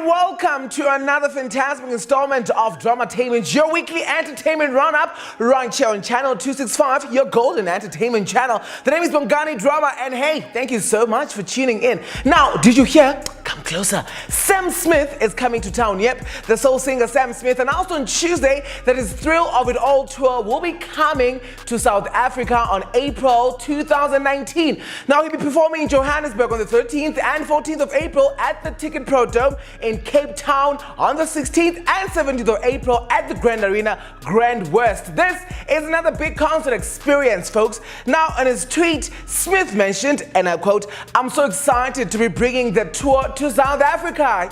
and welcome to another fantastic installment of Dramatainment, your weekly entertainment run-up right here on Channel 265, your golden entertainment channel. The name is Bongani Drama, and hey, thank you so much for tuning in. Now, did you hear? Come closer. Sam Smith is coming to town. Yep, the soul singer Sam Smith announced on Tuesday that his Thrill of It All tour will be coming to South Africa on April 2019. Now, he'll be performing in Johannesburg on the 13th and 14th of April at the Ticket Pro Dome, in Cape Town on the 16th and 17th of April at the Grand Arena, Grand West. This is another big concert experience, folks. Now, in his tweet, Smith mentioned, and I quote, "I'm so excited to be bringing the tour to South Africa.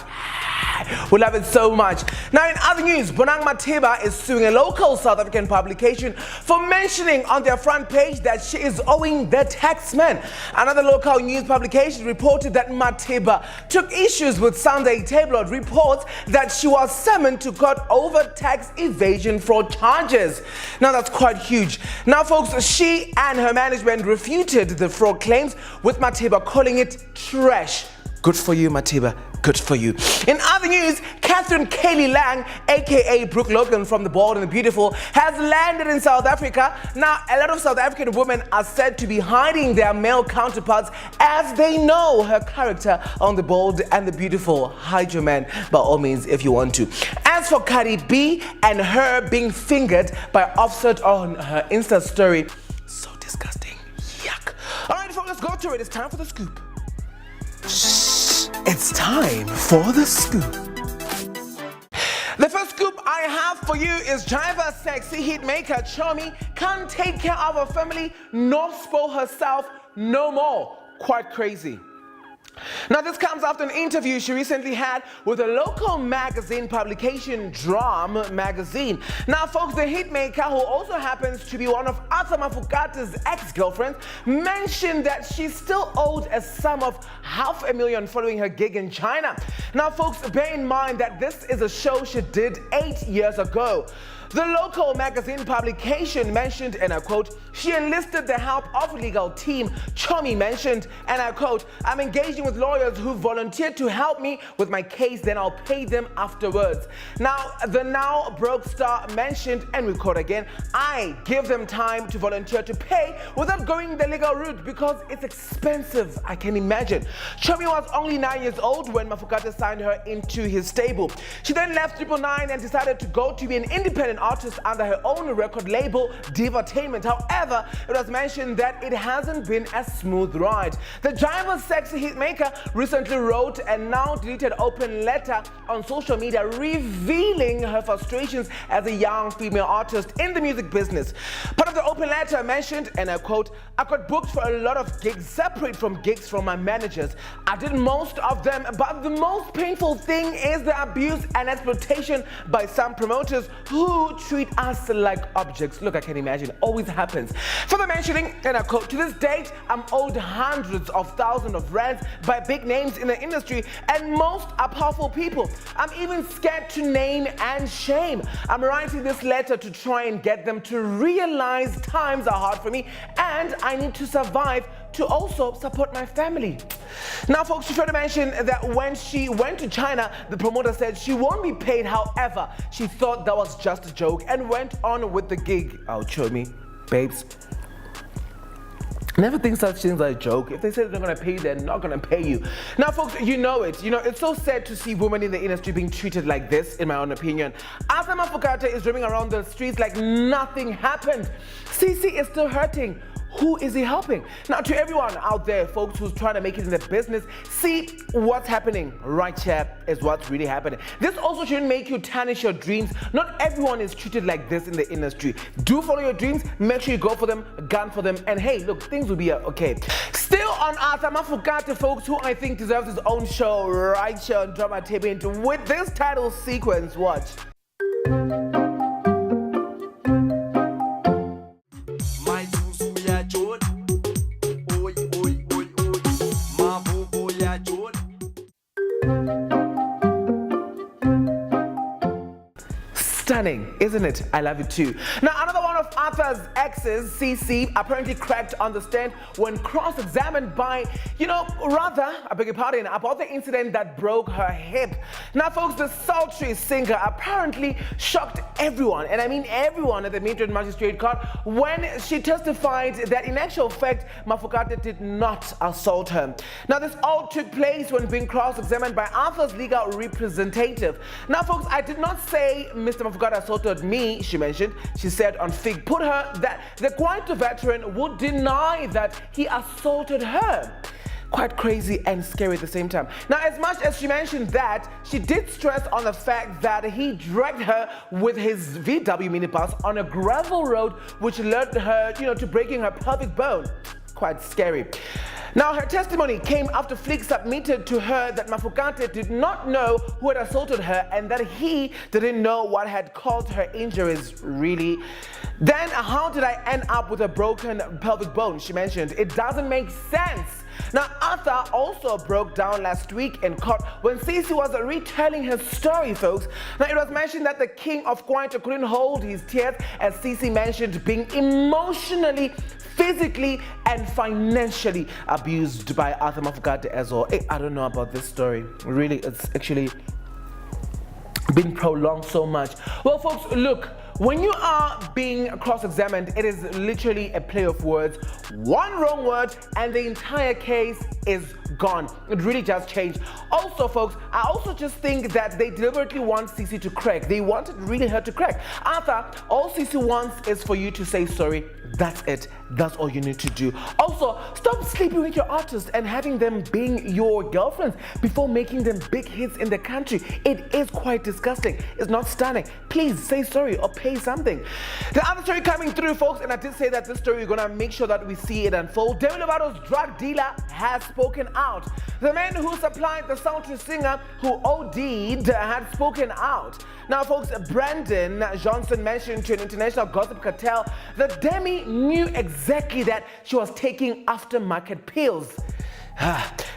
We love it so much." Now, in other news, Bonang Matiba is suing a local South African publication for mentioning on their front page that she is owing the taxman. Another local news publication reported that Matiba took issues with Sunday Tabloid reports that she was summoned to court over tax evasion fraud charges. Now, that's quite huge. Now, folks, she and her management refuted the fraud claims, with Matiba calling it trash. Good for you, Matiba. Good for you. In other news, Catherine Kaylee Lang, aka Brooke Logan from The Bold and the Beautiful, has landed in South Africa. Now, a lot of South African women are said to be hiding their male counterparts as they know her character on The Bold and the Beautiful. Hide your man by all means if you want to. As for Cardi B and her being fingered by Offset on her Insta story, so disgusting. Yuck. All right, folks, let's go to it. It's time for the scoop. It's time for the scoop. The first scoop I have for you is driver sexy hitmaker Chomi can't take care of her family nor spoil herself no more. Quite crazy. Now, this comes after an interview she recently had with a local magazine publication, Drama Magazine. Now, folks, the hitmaker, who also happens to be one of Arthur Mafukata's ex-girlfriends, mentioned that she still owed a sum of $500,000 following her gig in China. Now, folks, bear in mind that this is a show she did 8 years ago. The local magazine publication mentioned, and I quote, "She enlisted the help of legal team." Chomi mentioned, and I quote, "I'm engaging with lawyers who volunteered to help me with my case, then I'll pay them afterwards." Now, the now broke star mentioned, and we quote again, "I give them time to volunteer to pay without going the legal route because it's expensive, I can imagine." Chomi was only 9 years old when Mafukata signed her into his stable. She then left 999 and decided to go to be an independent artist under her own record label, Dstv. However, it was mentioned that it hasn't been a smooth ride. The driver sexy hitmaker recently wrote a now deleted open letter on social media revealing her frustrations as a young female artist in the music business. Part of the open letter mentioned, and I quote, "I got booked for a lot of gigs separate from gigs from my managers. I did most of them, but the most painful thing is the abuse and exploitation by some promoters who treat us like objects." Look, I can imagine, always happens. Further mentioning, and I quote, "To this date, I'm owed hundreds of thousands of rands by big names in the industry, and most are powerful people. I'm even scared to name and shame. I'm writing this letter to try and get them to realize times are hard for me, and I need to survive to also support my family." Now, folks, she further mentioned that when she went to China, the promoter said she won't be paid. However, she thought that was just a joke and went on with the gig. Oh, Chomi, babes, never think such things are a joke. If they say they're not going to pay you, they're not going to pay you. Now, folks, you know it. You know, it's so sad to see women in the industry being treated like this, in my own opinion. Arthur Mafukata is roaming around the streets like nothing happened. Cece is still hurting. Who is he helping? Now, to everyone out there, folks, who's trying to make it in the business, see what's happening right here is what's really happening. This also shouldn't make you tarnish your dreams. Not everyone is treated like this in the industry. Do follow your dreams, make sure you go for them, gun for them, and hey, look, things will be okay. Still on Arthur Mafukata, folks, who I think deserves his own show right here on Dramatainment with this title sequence. Watch. Stunning, isn't it? I love it too. Now, another one of of Arthur's exes, CC, apparently cracked on the stand when cross-examined by, about the incident that broke her hip. Now, folks, the sultry singer apparently shocked everyone, and I mean everyone, at the Midland Magistrate Court when she testified that in actual fact, Mafokate did not assault her. Now, this all took place when being cross-examined by Arthur's legal representative. Now, folks, I did not say Mr. Mafokate assaulted me, she mentioned. She said on Fig Put Her that the Kwaito veteran would deny that he assaulted her. Quite crazy and scary at the same time. Now, as much as she mentioned that, she did stress on the fact that he dragged her with his VW minibus on a gravel road, which led her, to breaking her pelvic bone. Quite scary. Now, her testimony came after Flick submitted to her that Mafokate did not know who had assaulted her and that he didn't know what had caused her injuries, really. Then, how did I end up with a broken pelvic bone? She mentioned. It doesn't make sense. Now, Arthur also broke down last week in court when Cece was retelling her story, folks. Now, it was mentioned that the king of Kwaito couldn't hold his tears, as Cece mentioned being emotionally, physically, and financially abused by Arthur Mafokate as well. I don't know about this story. Really, it's actually been prolonged so much. Well, folks, look. When you are being cross-examined, it is literally a play of words. One wrong word and the entire case is gone. It really just changed. Also, folks, I also just think that they deliberately want Cece to crack. They wanted really her to crack. Arthur, all Cece wants is for you to say sorry. That's it. That's all you need to do. Also, stop sleeping with your artists and having them being your girlfriends before making them big hits in the country. It is quite disgusting. It's not stunning. Please say sorry or pay something. The other story coming through, folks, and I did say that this story, we're gonna make sure that we see it unfold. Demi Lovato's drug dealer has spoken out. The man who supplied the sultry singer who OD'd had spoken out. Now, folks, Brandon Johnson mentioned to an international gossip cartel that Demi knew exactly that she was taking aftermarket pills.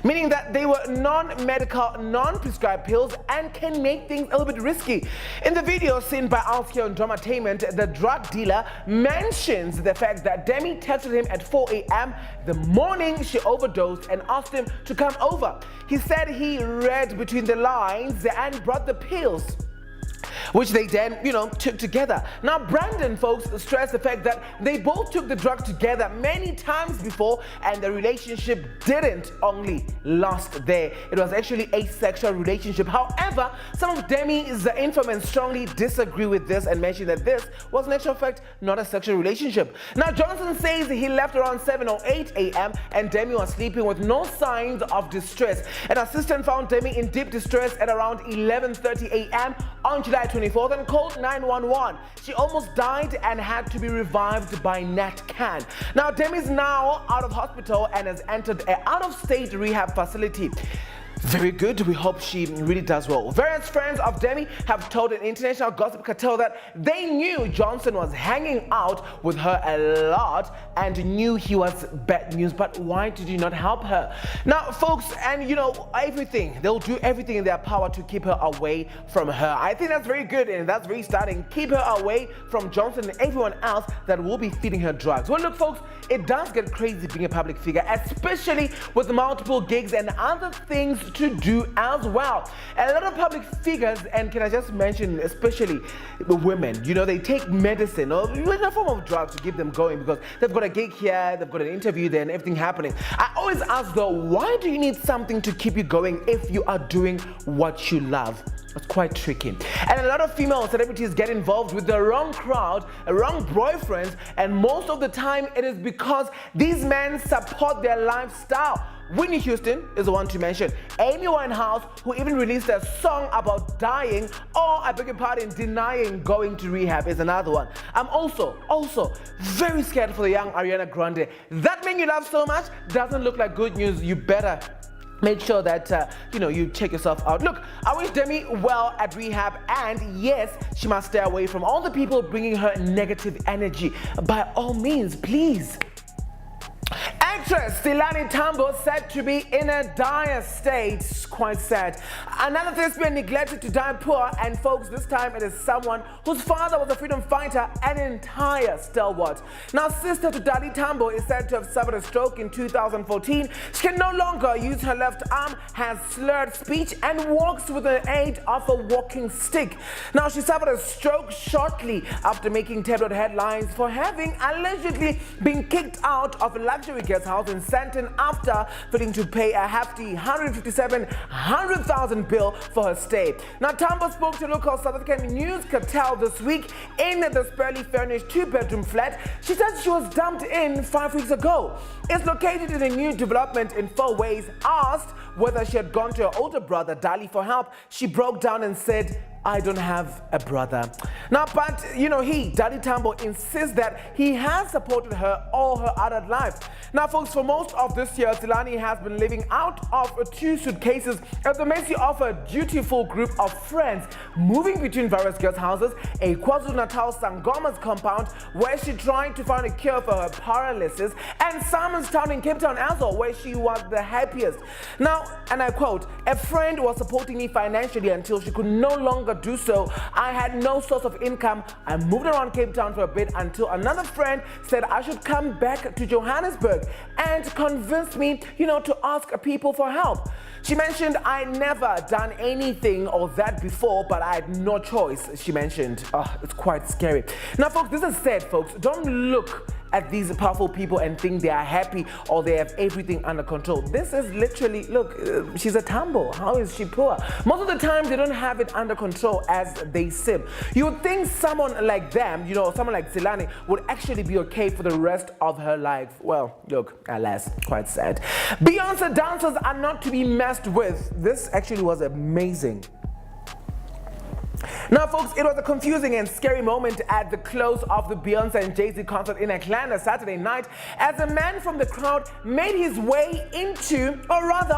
Meaning that they were non-medical, non-prescribed pills and can make things a little bit risky. In the video seen by us here on Dramatainment, the drug dealer mentions the fact that Demi texted him at 4 a.m. the morning she overdosed and asked him to come over. He said he read between the lines and brought the pills, which they then, took together. Now, Brandon, folks, stressed the fact that they both took the drug together many times before and the relationship didn't only last there. It was actually a sexual relationship. However, some of Demi's informants strongly disagree with this and mention that this was in actual fact not a sexual relationship. Now, Johnson says he left around 7 or 8 a.m. and Demi was sleeping with no signs of distress. An assistant found Demi in deep distress at around 11:30 a.m. on July 24th and called 911. She almost died and had to be revived by NatCan. Now, Demi is now out of hospital and has entered an out-of-state rehab facility. Very good. We hope she really does well. Various friends of Demi have told an international gossip cartel that they knew Johnson was hanging out with her a lot and knew he was bad news. But why did you not help her? Now, folks, and everything. They'll do everything in their power to keep her away from her. I think that's very good and that's very starting. Keep her away from Johnson and everyone else that will be feeding her drugs. Well, look, folks, it does get crazy being a public figure, especially with multiple gigs and other things to do as well. A lot of public figures, and can I just mention especially the women, they take medicine or in a form of drugs to keep them going because they've got a gig here, they've got an interview there and everything happening. I always ask though, why do you need something to keep you going if you are doing what you love? It's quite tricky. And a lot of female celebrities get involved with the wrong crowd, wrong boyfriends, and most of the time it is because these men support their lifestyle. Whitney Houston is the one to mention. Amy Winehouse, who even released a song about dying, or denying going to rehab, is another one. I'm also very scared for the young Ariana Grande. That man you love so much doesn't look like good news. You better make sure that you check yourself out. Look, I wish Demi well at rehab, and yes, she must stay away from all the people bringing her negative energy. By all means, please. Actress Silani Tambo said to be in a dire state. Quite sad. Another thespian neglected to die poor, and folks, this time it is someone whose father was a freedom fighter, an entire stalwart. Now, sister to Daddy Tambo is said to have suffered a stroke in 2014. She can no longer use her left arm, has slurred speech, and walks with the aid of a walking stick. Now, she suffered a stroke shortly after making tabloid headlines for having allegedly been kicked out of a luxury guest house in Santon after failing to pay a hefty $157,000 bill for her stay. Now, Tambo spoke to local South African news cartel this week in this barely furnished two-bedroom flat. She said she was dumped in 5 weeks ago. It's located in a new development in 4 ways. Asked whether she had gone to her older brother, Dali, for help, she broke down and said, "I don't have a brother." Now, but Daddy Tambo insists that he has supported her all her adult life. Now, folks, for most of this year, Silani has been living out of 2 suitcases at the mercy of a dutiful group of friends, moving between various guest houses, a KwaZulu-Natal Sangomas compound where she tried to find a cure for her paralysis, and Simonstown in Cape Town as well, where she was the happiest. Now, and I quote, "A friend was supporting me financially until she could no longer do so. I had no source of income. I moved around Cape Town for a bit until another friend said I should come back to Johannesburg and convinced me, to ask people for help." She mentioned, "I never done anything or that before, but I had no choice," she mentioned. It's quite scary. Now, folks, this is sad, folks. Don't look at these powerful people and think they are happy or they have everything under control. This is literally, look, she's a Tambo. How is she poor? Most of the time, they don't have it under control as they seem. You would think someone like them, someone like Silani, would actually be okay for the rest of her life. Well, look, alas, quite sad. Beyonce dancers are not to be messed with. This actually was amazing. Now, folks, it was a confusing and scary moment at the close of the Beyonce and Jay-Z concert in Atlanta Saturday night as a man from the crowd made his way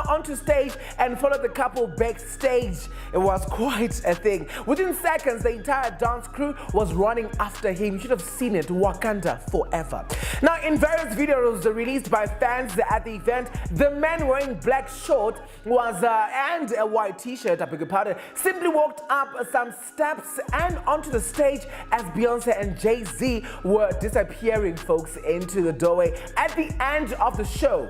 onto stage and followed the couple backstage. It was quite a thing. Within seconds, the entire dance crew was running after him. You should have seen it. Wakanda forever. Now, in various videos released by fans at the event, the man wearing black shorts and a white t-shirt, simply walked up some steps and onto the stage as Beyonce and Jay-Z were disappearing, folks, into the doorway at the end of the show.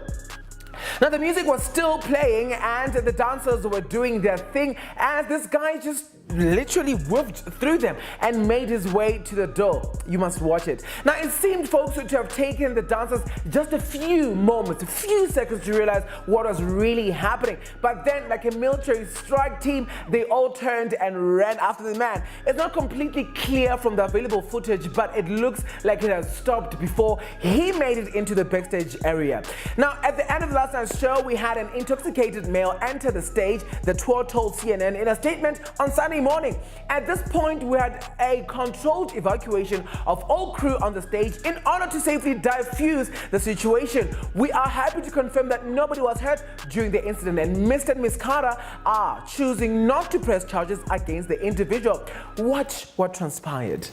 Now, the music was still playing and the dancers were doing their thing as this guy just literally whipped through them and made his way to the door. You must watch it. Now, it seemed, folks, to have taken the dancers just a few moments, a few seconds to realize what was really happening. But then, like a military strike team, they all turned and ran after the man. It's not completely clear from the available footage, but it looks like it has stopped before he made it into the backstage area. Now, at the end of last night's show, we had an intoxicated male enter the stage, the tour told CNN in a statement on Sunday morning. At this point, we had a controlled evacuation of all crew on the stage in order to safely diffuse the situation. We are happy to confirm that nobody was hurt during the incident, and Mr. and Ms. Carter are choosing not to press charges against the individual. Watch what transpired.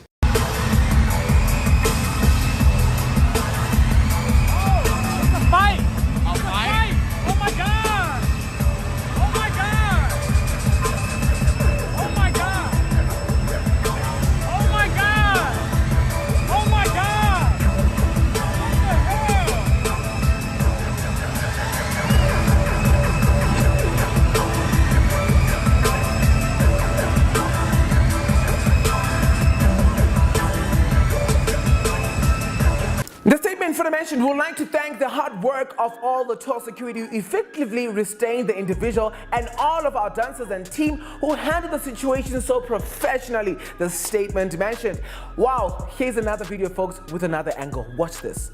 For the mention, would like to thank the hard work of all the tour security who effectively restrained the individual and all of our dancers and team who handled the situation so professionally, the statement mentioned. Wow, here's another video, folks, with another angle. Watch this.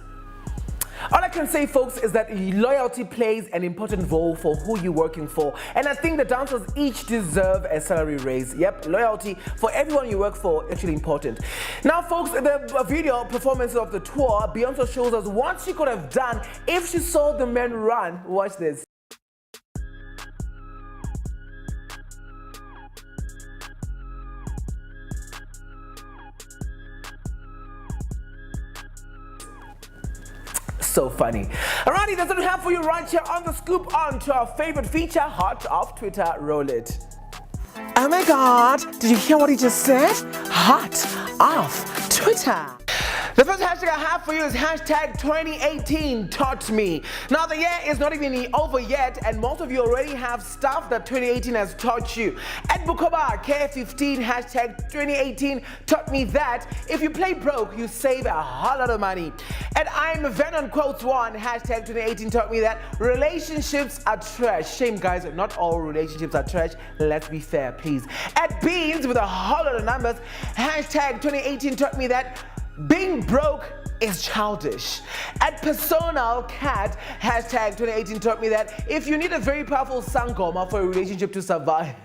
All I can say, folks, is that loyalty plays an important role for who you're working for, and I think the dancers each deserve a salary raise. Yep, loyalty for everyone you work for is actually important. Now, folks, the video performance of the tour, Beyonce shows us what she could have done if she saw the men run. Watch this. So funny. Alrighty, that's what we have for you right here on The Scoop. On to our favorite feature, Hot of Twitter. Roll it. Oh my God, did you hear what he just said? Hot of Twitter. The first hashtag I have for you is hashtag 2018 taught me. Now the year is not even over yet, and most of you already have stuff that 2018 has taught you. At Bukoba K15 hashtag 2018 taught me that if you play broke, you save a whole lot of money. And I'm Venom quotes one hashtag 2018 taught me that relationships are trash. Shame guys, not all relationships are trash. Let's be fair, please. At Beans with a whole lot of numbers, hashtag 2018 taught me that being broke is childish. At Personal Cat, hashtag 2018 taught me that if you need a very powerful sangoma for a relationship to survive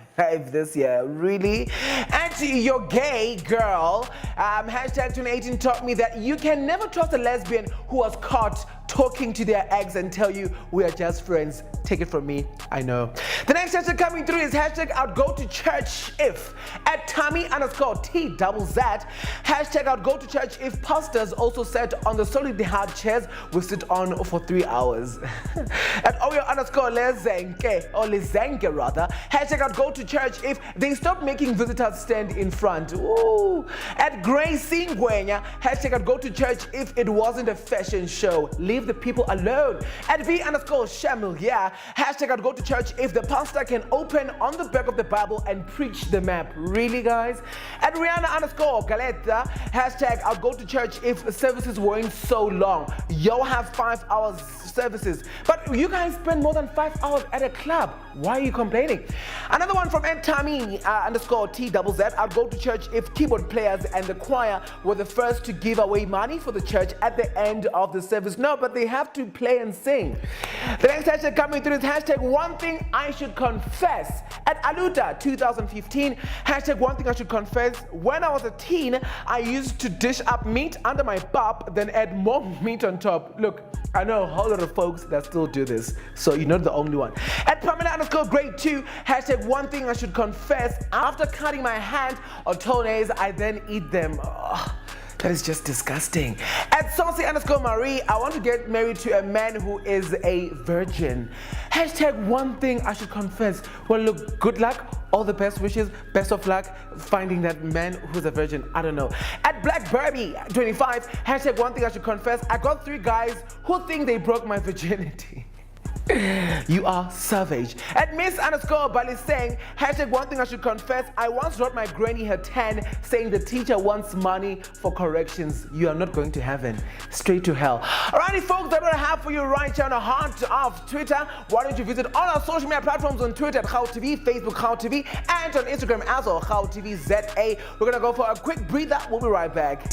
this year, really? And your gay girl, hashtag 2018 taught me that you can never trust a lesbian who was caught talking to their ex and tell you we are just friends. Take it from me, I know. The next hashtag coming through is hashtag I'd go to church if. At Tommy_TZZ, hashtag I'd go to church if pastors also sat on the solidly hard chairs we sit on for 3 hours. At Oyo_Lezenke, or Lezenke rather, hashtag I'd go to church if they stopped making visitors stand in front. Ooh. At Gracie Ngwenya, hashtag I'd go to church if it wasn't a fashion show. Leave the people alone. At V_Shamil, yeah, hashtag I'd go to church if the pastor can open on the back of the Bible and preach the map. Really guys? At Rihanna_Galeta, hashtag I'd go to church if services weren't so long. Yo have 5 hours services, but you guys spend more than 5 hours at a club. Why are you complaining? Another one from Tommy_TZZ, I'd go to church if keyboard players and the choir were the first to give away money for the church at the end of the service. No, but they have to play and sing. The next hashtag coming through is hashtag one thing I should confess. At Aluta 2015, hashtag one thing I should confess. When I was a teen, I used to dish up meat under my bop, then add more meat on top. Look, I know a whole lot of folks that still do this, so you're not the only one. At Pamela_grade2, hashtag one thing I should confess. After cutting my hand or toenails, I then eat them. Oh, that is just disgusting. At Saucy_Marie, I want to get married to a man who is a virgin. Hashtag one thing I should confess. Well, look, good luck. All the best wishes, best of luck finding that man who's a virgin. I don't know. At Black Barbie 25, hashtag one thing I should confess. I got 3 guys who think they broke my virginity. You are savage. At Miss_Bali saying, hashtag one thing I should confess. I once wrote my granny her 10 saying the teacher wants money for corrections. You are not going to heaven, straight to hell. Alrighty folks, that's what I have for you right here on the Heart of Twitter. Why don't you visit all our social media platforms on Twitter at HowTV, Facebook HowTV, and on Instagram as well, HowTVZA. We're gonna go for a quick breather. We'll be right back.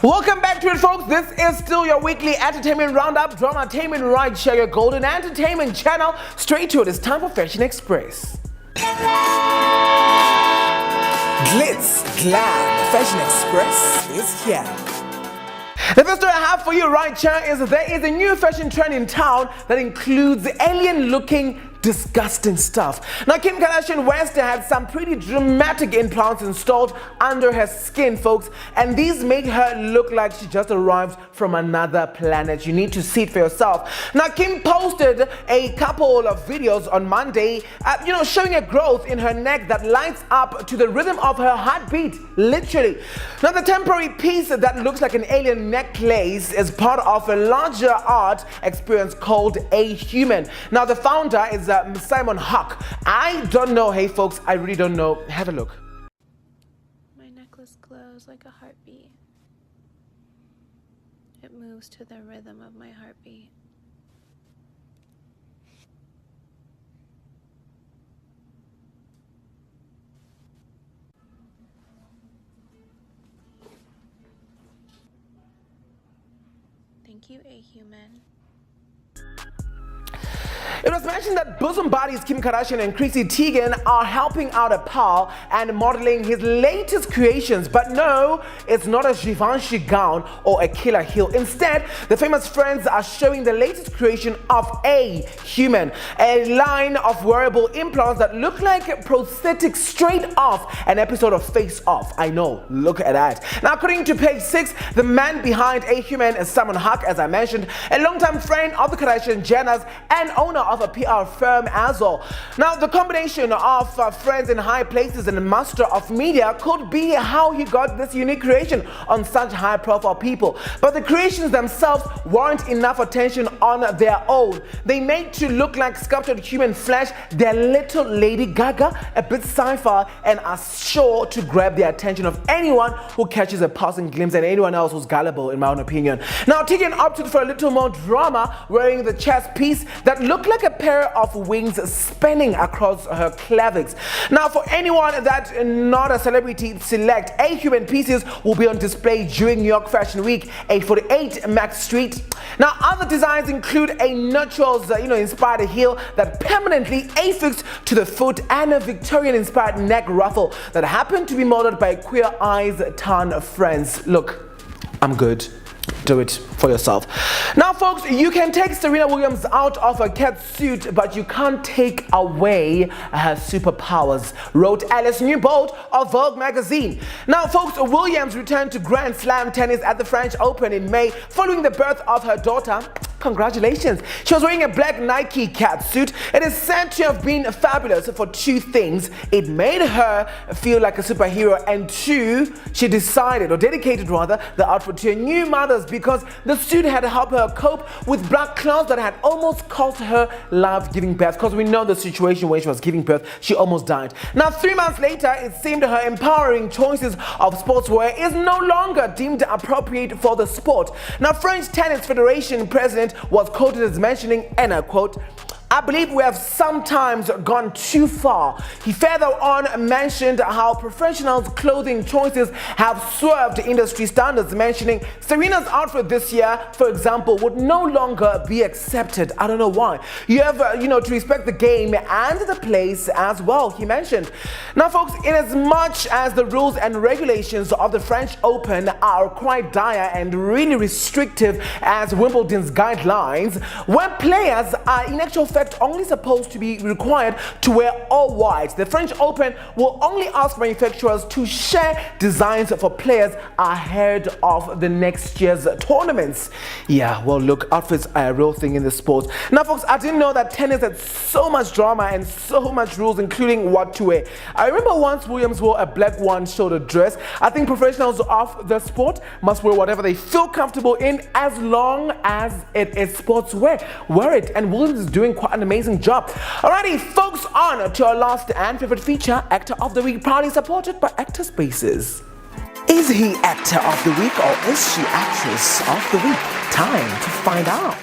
Welcome back to it, folks. This is still your weekly entertainment roundup, Dramatainment right here, your golden entertainment channel. Straight to it, it's time for Fashion Express. Glitz, glam, Fashion Express is here. The first story I have for you right here is that there is a new fashion trend in town that includes alien-looking disgusting stuff. Now, Kim Kardashian West had some pretty dramatic implants installed under her skin, folks, and these make her look like she just arrived from another planet. You need to see it for yourself. Now, Kim posted a couple of videos on Monday, showing a growth in her neck that lights up to the rhythm of her heartbeat, literally. Now, the temporary piece that looks like an alien necklace is part of a larger art experience called A Human. Now, the founder is Simon Huck. I don't know. Hey folks, I really don't know. Have a look. My necklace glows like a heartbeat. It moves to the rhythm of my heartbeat. Thank you, A Human. It was mentioned that bosom buddies Kim Kardashian and Chrissy Teigen are helping out a pal and modeling his latest creations. But no, it's not a Givenchy gown or a killer heel. Instead, the famous friends are showing the latest creation of a human, a line of wearable implants that look like prosthetics straight off an episode of Face Off. I know, look at that. Now, according to page 6, the man behind a human is Simon Huck, as I mentioned, a longtime friend of the Kardashian-Jenners and owner of a PR firm as well. Now, the combination of friends in high places and a master of media could be how he got this unique creation on such high-profile people. But the creations themselves weren't enough attention on their own. They made to look like sculptured human flesh. They're little Lady Gaga, a bit sci-fi, and are sure to grab the attention of anyone who catches a passing glimpse and anyone else who's gullible, in my own opinion. Now, Teigen opted for a little more drama, wearing the chest piece that looked like a pair of wings spanning across her clavics. Now, for anyone that's not a celebrity select, a human pieces will be on display during New York Fashion Week, 848 Max Street. Now, other designs include a naturals, inspired heel that permanently affixed to the foot and a Victorian-inspired neck ruffle that happened to be modeled by Queer Eyes ton friends. Look, I'm good. Do it for yourself. Now, folks, you can take Serena Williams out of her cat suit, but you can't take away her superpowers, wrote Alice Newbold of Vogue magazine. Now, folks, Williams returned to Grand Slam tennis at the French Open in May following the birth of her daughter. Congratulations. She was wearing a black Nike cat suit. It is said to have been fabulous for two things. It made her feel like a superhero, and two, she decided, or dedicated rather, the outfit to her new mothers because the suit had helped her cope with blood clots that had almost cost her life giving birth. Because we know the situation when she was giving birth, she almost died. Now, 3 months later, it seemed her empowering choices of sportswear is no longer deemed appropriate for the sport. Now, French Tennis Federation president was quoted as mentioning, and I quote, "I believe we have sometimes gone too far." He further on mentioned how professionals' clothing choices have swerved industry standards, mentioning Serena's outfit this year, for example, would no longer be accepted. I don't know why. You have, to respect the game and the place as well, he mentioned. Now, folks, in as much as the rules and regulations of the French Open are quite dire and really restrictive as Wimbledon's guidelines, where players are in actual fact only supposed to be required to wear all white, the French Open will only ask manufacturers to share designs for players ahead of the next year's tournaments. Yeah, well, look, outfits are a real thing in the sport. Now, folks, I didn't know that tennis had so much drama and so much rules, including what to wear. I remember once Williams wore a black one-shoulder dress. I think professionals of the sport must wear whatever they feel comfortable in as long as it is sportswear. Wear it, and Williams is doing quite an amazing job. Alrighty, folks, on to our last and favorite feature, Actor of the Week, proudly supported by Actor Spaces. Is he Actor of the Week or is she Actress of the Week? Time to find out.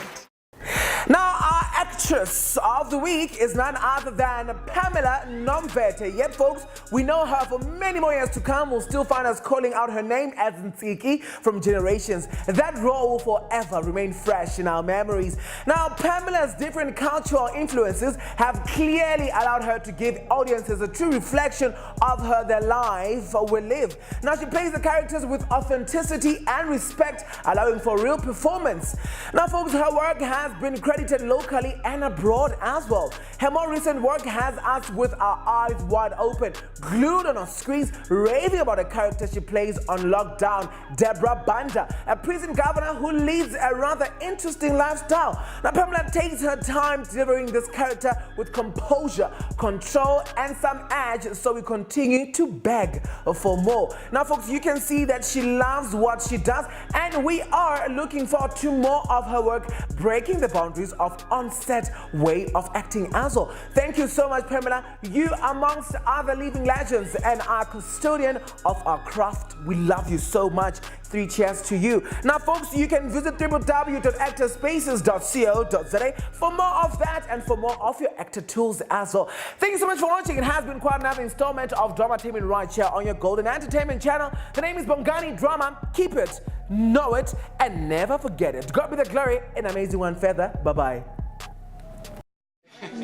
Now, our Actress of the Week is none other than Pamela Nomvete. Yet, folks, we know her for many more years to come. We'll still find us calling out her name as Ntsiki from generations. That role will forever remain fresh in our memories. Now, Pamela's different cultural influences have clearly allowed her to give audiences a true reflection of their life will live. Now, she plays the characters with authenticity and respect, allowing for real performance. Now, folks, her work has been credited locally and abroad as well. Her more recent work has us with our eyes wide open, glued on our screens, raving about a character she plays on Lockdown, Deborah Banda, a prison governor who leads a rather interesting lifestyle. Now, Pamela takes her time delivering this character with composure, control, and some edge, so we continue to beg for more. Now, folks, you can see that she loves what she does, and we are looking forward to more of her work, breaking the boundaries of on-set way of acting as well. Thank you so much, Pamela. You amongst other living legends and our custodian of our craft. We love you so much. 3 cheers to you. Now, folks, you can visit www.actorspaces.co.za for more of that and for more of your actor tools as well. Thank you so much for watching. It has been quite another installment of Dramatainment right here on your Golden Entertainment channel. The name is Bongani Drama. Keep it, know it, and never forget it. God be the glory, an amazing one feather. Bye-bye.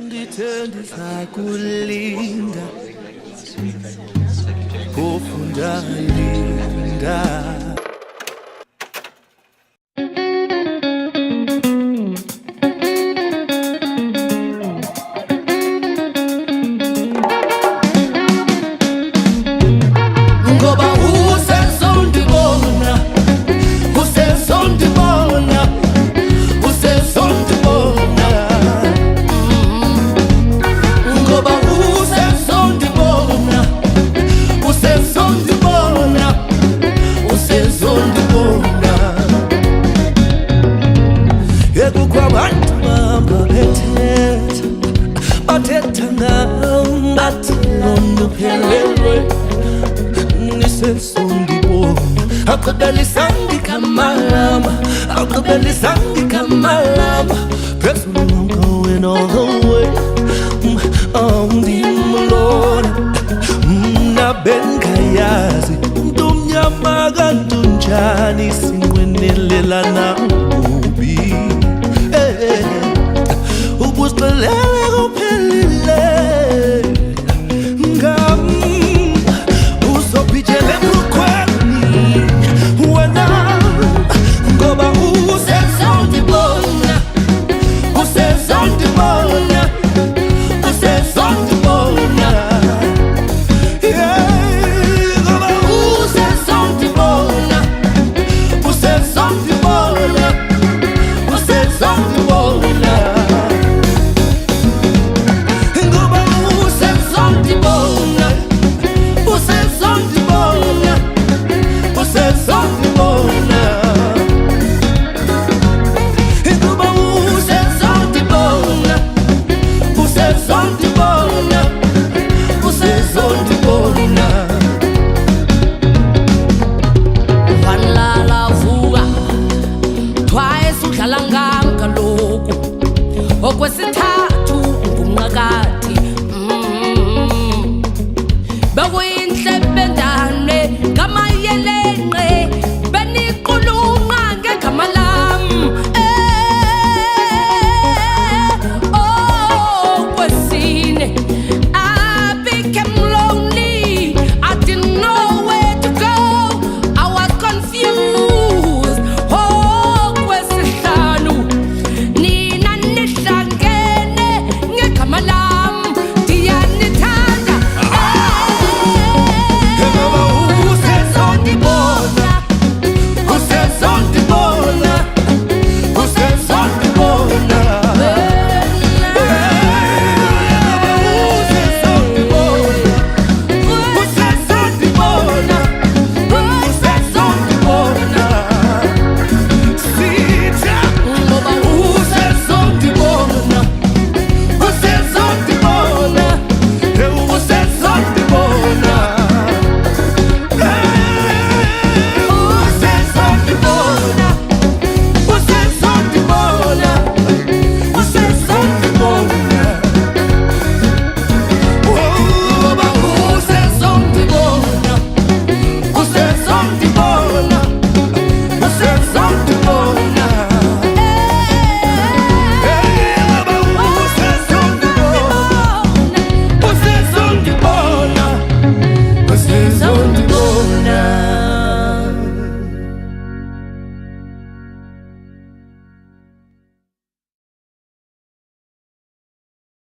ndithendisa kulinda kufunda linda. Akubelisangi kamalama, akubelisangi kamalama. Press me, I'm going all the way. On the Lord, na ben kayazi, dumya magantunjani singwenelela na